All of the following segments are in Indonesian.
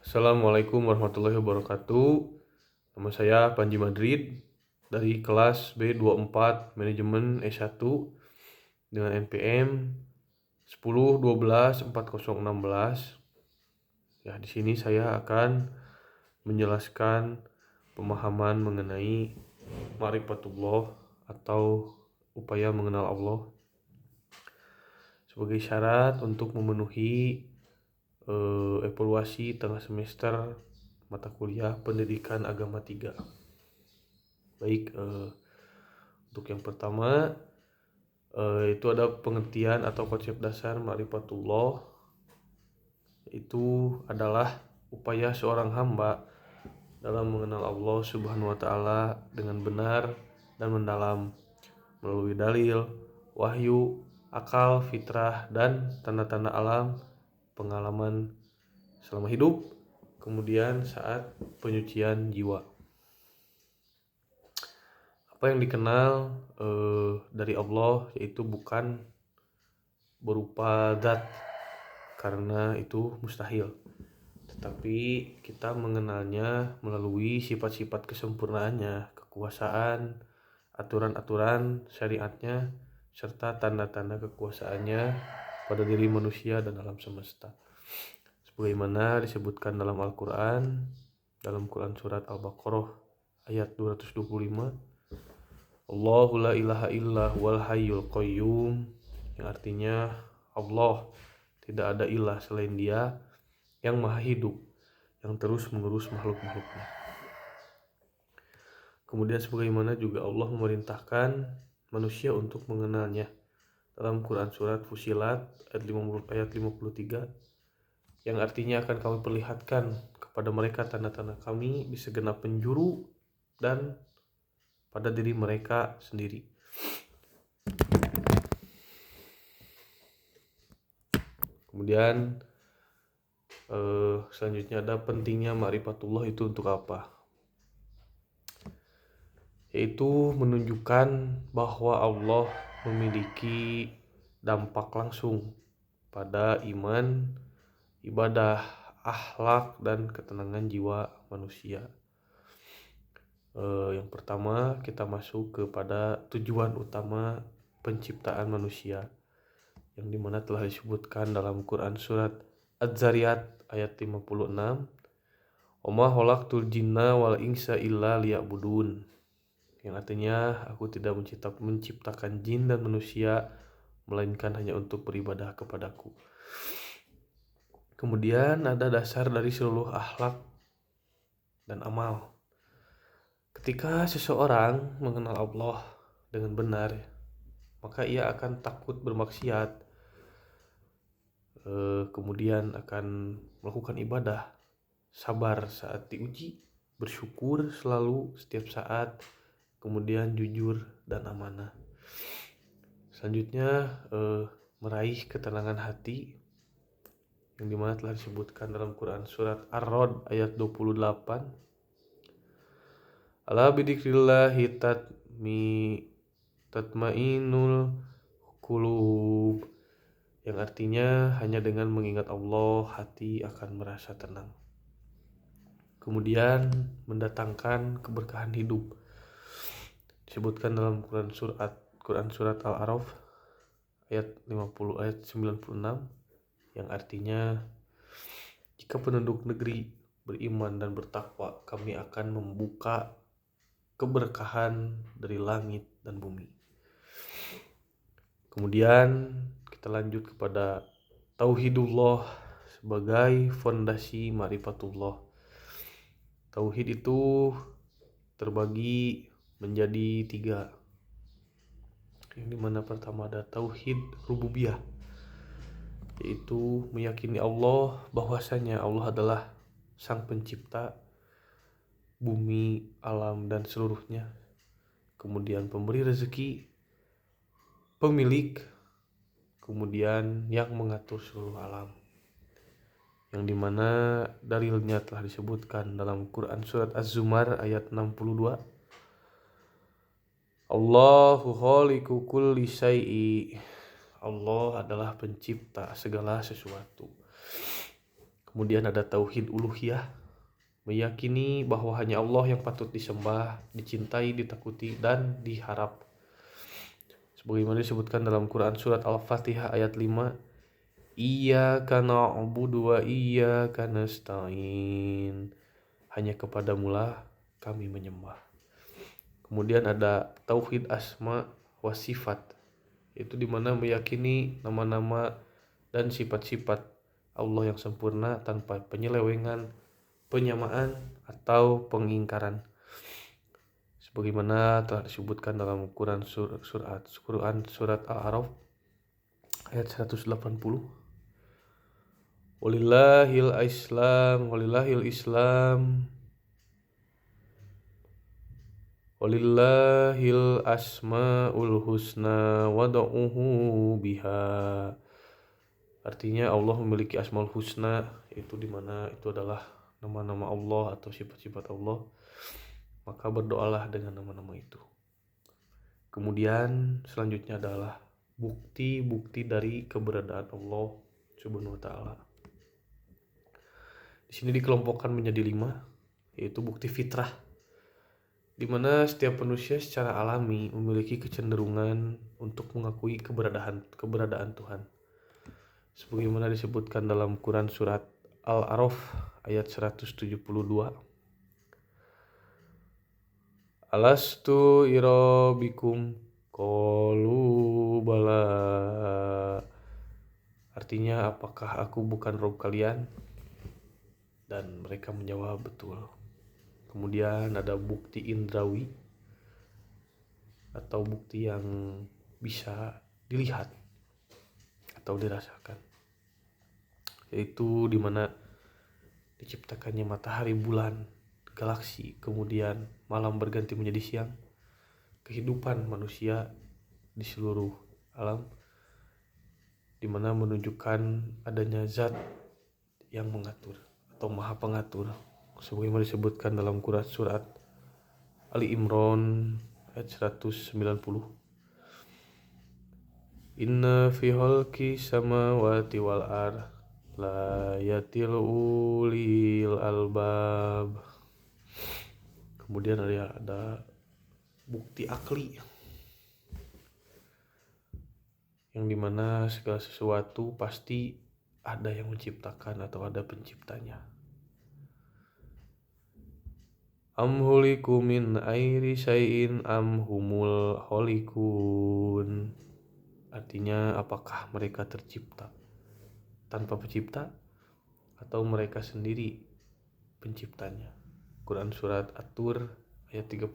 Assalamualaikum warahmatullahi wabarakatuh. Nama saya Panji Madrid dari kelas B24 Manajemen S1 dengan NPM 10124016. Ya, di sini saya akan menjelaskan pemahaman mengenai ma'rifatullah atau upaya mengenal Allah sebagai syarat untuk memenuhi evaluasi tengah semester mata kuliah Pendidikan Agama 3. Baik, untuk yang pertama itu ada pengertian atau konsep dasar ma'rifatullah, itu adalah upaya seorang hamba dalam mengenal Allah Subhanahu wa taala dengan benar dan mendalam melalui dalil, wahyu, akal, fitrah, dan tanda-tanda alam, pengalaman selama hidup, kemudian saat penyucian jiwa. Apa yang dikenal dari Allah yaitu bukan berupa zat, karena itu mustahil, tetapi kita mengenalnya melalui sifat-sifat kesempurnaannya, kekuasaan, aturan-aturan syariatnya, serta tanda-tanda kekuasaannya pada diri manusia dan alam semesta. Sebagaimana disebutkan dalam Al-Quran, dalam Quran surat Al-Baqarah ayat 225, Allahu la ilaha illa huwal hayyul qayyum, yang artinya Allah tidak ada ilah selain Dia yang maha hidup, yang terus mengurus makhluk-makhluknya. Kemudian sebagaimana juga Allah memerintahkan manusia untuk mengenalnya dalam Quran surat Fusilat ayat 53, yang artinya akan kami perlihatkan kepada mereka tanda-tanda kami di segenap penjuru dan pada diri mereka sendiri. Kemudian selanjutnya ada pentingnya ma'rifatullah itu untuk apa? Yaitu menunjukkan bahwa Allah memiliki dampak langsung pada iman, ibadah, akhlak, dan ketenangan jiwa manusia. Yang pertama, kita masuk kepada tujuan utama penciptaan manusia, yang dimana telah disebutkan dalam Quran surat Az-Zariyat ayat 56, Oma khalaqtul jinna wal insa illa liya'budun, yang artinya aku tidak menciptakan jin dan manusia melainkan hanya untuk beribadah kepadaku. Kemudian ada dasar dari seluruh akhlak dan amal. Ketika seseorang mengenal Allah dengan benar, maka ia akan takut bermaksiat, kemudian akan melakukan ibadah, sabar saat diuji, bersyukur selalu setiap saat, kemudian jujur dan amanah. Selanjutnya meraih ketenangan hati, yang dimana telah disebutkan dalam Quran surat Ar-Rod ayat 28, Ala bidikrillahi tatmainul qulub, yang artinya hanya dengan mengingat Allah hati akan merasa tenang. Kemudian mendatangkan keberkahan hidup, disebutkan dalam Quran surat Al-A'raf ayat 96, yang artinya jika penduduk negeri beriman dan bertakwa, kami akan membuka keberkahan dari langit dan bumi. Kemudian kita lanjut kepada tauhidullah sebagai fondasi ma'rifatullah. Tauhid itu terbagi menjadi 3, yang dimana pertama ada tauhid rububiyah, yaitu meyakini Allah bahwasanya Allah adalah sang pencipta bumi, alam, dan seluruhnya, kemudian pemberi rezeki, pemilik, kemudian yang mengatur seluruh alam, yang dimana dalilnya telah disebutkan dalam Quran surat Az-Zumar ayat 62, Allahu khaliqu kulli syai'i, Allah adalah pencipta segala sesuatu. Kemudian ada tauhid uluhiyah, meyakini bahwa hanya Allah yang patut disembah, dicintai, ditakuti, dan diharap. Sebagaimana disebutkan dalam Quran surat Al-Fatihah ayat 5, Iyyaka na'budu wa iyyaka nasta'in. Hanya kepadamulah kami menyembah. Kemudian ada tauhid asma wa sifat, yaitu dimana meyakini nama-nama dan sifat-sifat Allah yang sempurna tanpa penyelewengan, penyamaan, atau pengingkaran. Sebagaimana telah disebutkan dalam Quran surat Al-A'raf ayat 180. Walillahil asmaul husna wad'uhu biha. Artinya Allah memiliki asmaul husna, itu dimana itu adalah nama-nama Allah atau sifat-sifat Allah. Maka berdoalah dengan nama-nama itu. Kemudian selanjutnya adalah bukti-bukti dari keberadaan Allah Subhanahu wa taala. Di sini dikelompokkan menjadi 5, yaitu bukti fitrah, di mana setiap manusia secara alami memiliki kecenderungan untuk mengakui keberadaan Tuhan. Sebagaimana disebutkan dalam Quran surat Al-A'raf ayat 172. Alastu irabikum qalu bala. Artinya, apakah aku bukan Rabb kalian? Dan mereka menjawab betul. Kemudian ada bukti indrawi atau bukti yang bisa dilihat atau dirasakan, yaitu dimana diciptakannya matahari, bulan, galaksi, kemudian malam berganti menjadi siang, kehidupan manusia di seluruh alam, dimana menunjukkan adanya zat yang mengatur atau maha pengatur, sebagaimana disebutkan dalam Quran surat Ali Imran ayat 190. Inna fi khalqi samawati wal ardh la yatil ulil albab. Kemudian ada bukti akli, yang dimana segala sesuatu pasti ada yang menciptakan atau ada penciptanya. Am huliku min airi syai'in am humul holikun. Artinya, apakah mereka tercipta tanpa pencipta atau mereka sendiri penciptanya. Quran surat At-Tur ayat 35.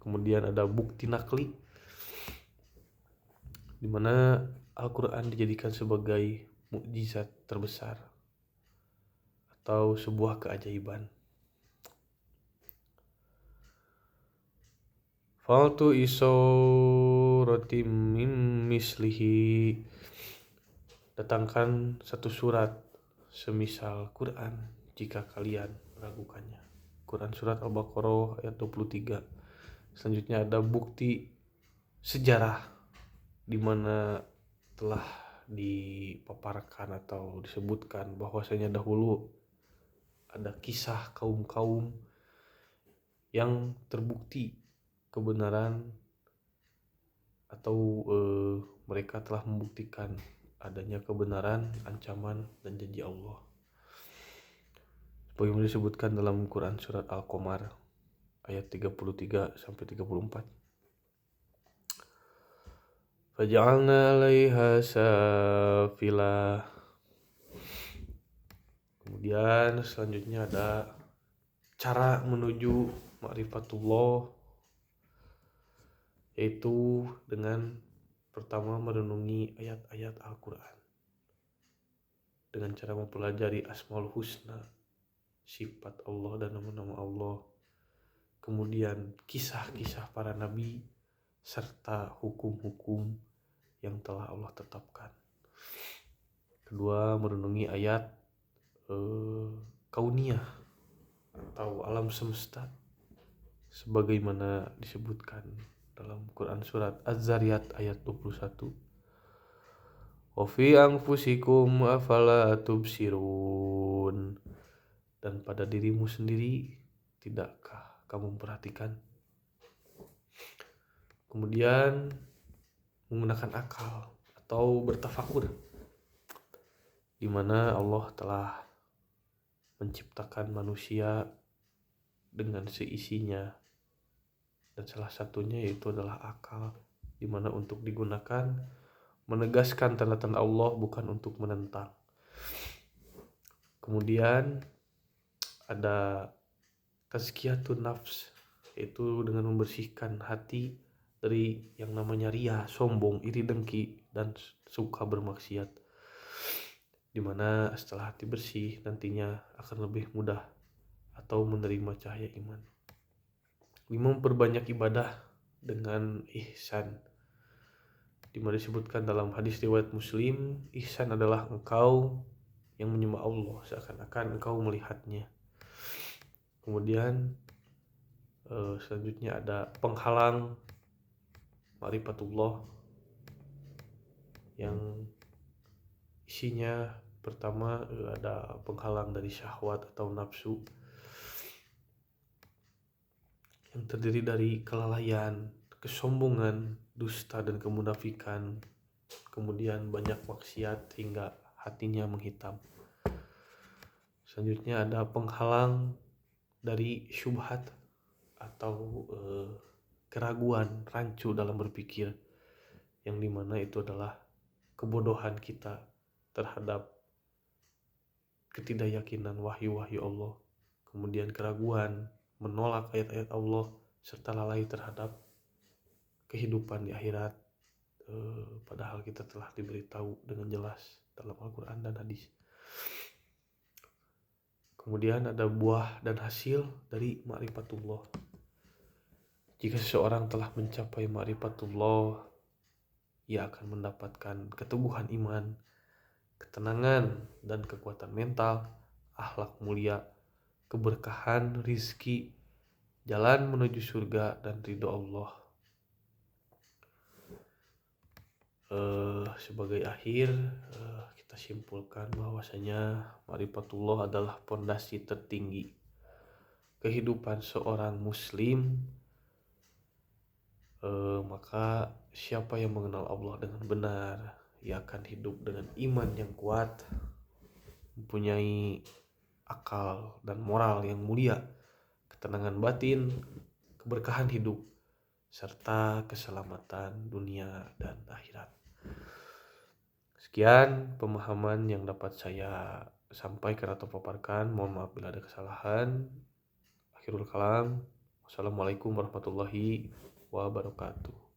Kemudian ada bukti nakli, di mana Al-Quran dijadikan sebagai mukjizat terbesar atau sebuah keajaiban. Faltu isorotim mim mislihi. Datangkan satu surat semisal Quran jika kalian meragukannya. Quran surat Al-Baqarah ayat 23. Selanjutnya ada bukti sejarah, di mana telah dipaparkan atau disebutkan bahwasanya dahulu ada kisah kaum-kaum yang terbukti kebenaran atau mereka telah membuktikan adanya kebenaran, ancaman, dan janji Allah. Sebagaimana disebutkan dalam Quran surat Al-Qamar ayat 33 sampai 34. Faj'alna 'alaiha safilah. Kemudian selanjutnya ada cara menuju ma'rifatullah, yaitu dengan pertama merenungi ayat-ayat Al-Quran dengan cara mempelajari Asmaul Husna, sifat Allah dan nama-nama Allah, kemudian kisah-kisah para nabi serta hukum-hukum yang telah Allah tetapkan. Kedua, merenungi ayat kauniyah atau alam semesta, sebagaimana disebutkan dalam Quran surat Az-Zariyat ayat 21. wa fi anfusikum afala tubsirun. Dan pada dirimu sendiri tidakkah kamu memperhatikan? Kemudian menggunakan akal atau bertafakur, di mana Allah telah menciptakan manusia dengan seisinya, dan salah satunya yaitu adalah akal, di mana untuk digunakan menegaskan tanda-tanda Allah, bukan untuk menentang. Kemudian ada tazkiyatun nafs, yaitu dengan membersihkan hati dari yang namanya ria, sombong, iri dengki, dan suka bermaksiat, dimana setelah hati bersih nantinya akan lebih mudah atau menerima cahaya iman. 5. Memperbanyak ibadah dengan ihsan, dimana disebutkan dalam hadis riwayat Muslim, ihsan adalah engkau yang menyembah Allah seakan-akan engkau melihatnya. Kemudian selanjutnya ada penghalang ma'rifatullah, yang isinya pertama ada penghalang dari syahwat atau nafsu, yang terdiri dari kelalaian, kesombongan, dusta, dan kemunafikan. Kemudian banyak maksiat hingga hatinya menghitam. Selanjutnya ada penghalang dari syubhat atau keraguan, rancu dalam berpikir, yang dimana itu adalah kebodohan kita terhadap ketidakyakinan wahyu-wahyu Allah. Kemudian keraguan, menolak ayat-ayat Allah, serta lalai terhadap kehidupan di akhirat, padahal kita telah diberitahu dengan jelas dalam Al-Quran dan hadis. Kemudian ada buah dan hasil dari ma'rifatullah. Jika seseorang telah mencapai ma'rifatullah, ia akan mendapatkan keteguhan iman, ketenangan dan kekuatan mental, akhlak mulia, keberkahan rizki, jalan menuju surga dan ridho Allah. Sebagai akhir, kita simpulkan bahwasanya ma'rifatullah adalah pondasi tertinggi kehidupan seorang muslim. Maka siapa yang mengenal Allah dengan benar, ia akan hidup dengan iman yang kuat, mempunyai akal dan moral yang mulia, ketenangan batin, keberkahan hidup, serta keselamatan dunia dan akhirat. Sekian pemahaman yang dapat saya sampaikan atau paparkan. Mohon maaf bila ada kesalahan. Akhirul kalam. Wassalamualaikum warahmatullahi wabarakatuh.